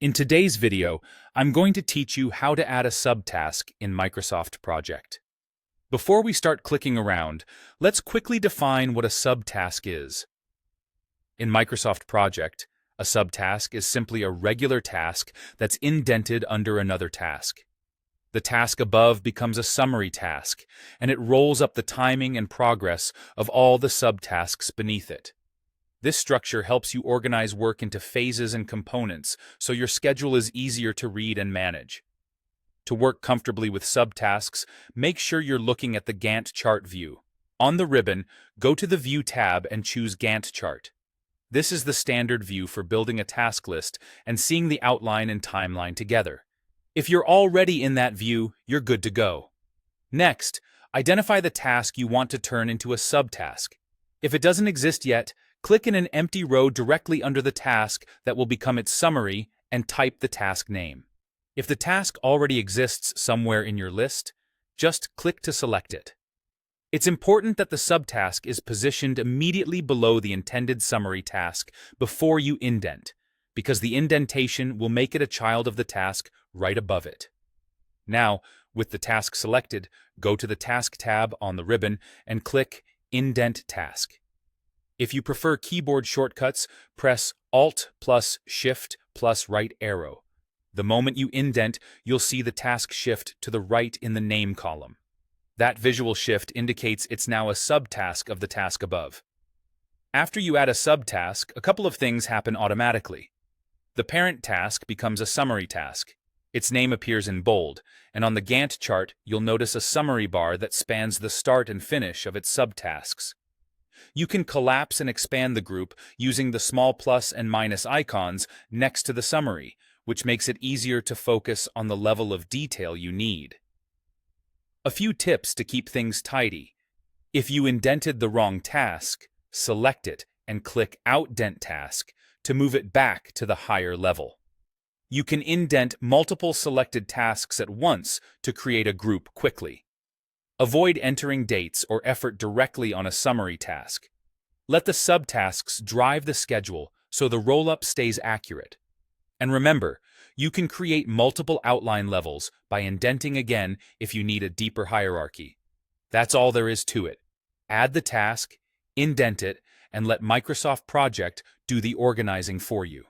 In today's video, I'm going to teach you how to add a subtask in Microsoft Project. Before we start clicking around, let's quickly define what a subtask is. In Microsoft Project, a subtask is simply a regular task that's indented under another task. The task above becomes a summary task, and it rolls up the timing and progress of all the subtasks beneath it. This structure helps you organize work into phases and components so your schedule is easier to read and manage. To work comfortably with subtasks, make sure you're looking at the Gantt chart view. On the ribbon, go to the View tab and choose Gantt chart. This is the standard view for building a task list and seeing the outline and timeline together. If you're already in that view, you're good to go. Next, identify the task you want to turn into a subtask. If it doesn't exist yet, click in an empty row directly under the task that will become its summary and type the task name. If the task already exists somewhere in your list, just click to select it. It's important that the subtask is positioned immediately below the intended summary task before you indent, because the indentation will make it a child of the task right above it. Now, with the task selected, go to the Task tab on the ribbon and click Indent Task. If you prefer keyboard shortcuts, press Alt plus Shift plus right arrow. The moment you indent, you'll see the task shift to the right in the name column. That visual shift indicates it's now a subtask of the task above. After you add a subtask, a couple of things happen automatically. The parent task becomes a summary task. Its name appears in bold, and on the Gantt chart, you'll notice a summary bar that spans the start and finish of its subtasks. You can collapse and expand the group using the small plus and minus icons next to the summary, which makes it easier to focus on the level of detail you need. A few tips to keep things tidy. If you indented the wrong task, select it and click Outdent Task to move it back to the higher level. You can indent multiple selected tasks at once to create a group quickly. Avoid entering dates or effort directly on a summary task. Let the subtasks drive the schedule so the roll-up stays accurate. And remember, you can create multiple outline levels by indenting again if you need a deeper hierarchy. That's all there is to it. Add the task, indent it, and let Microsoft Project do the organizing for you.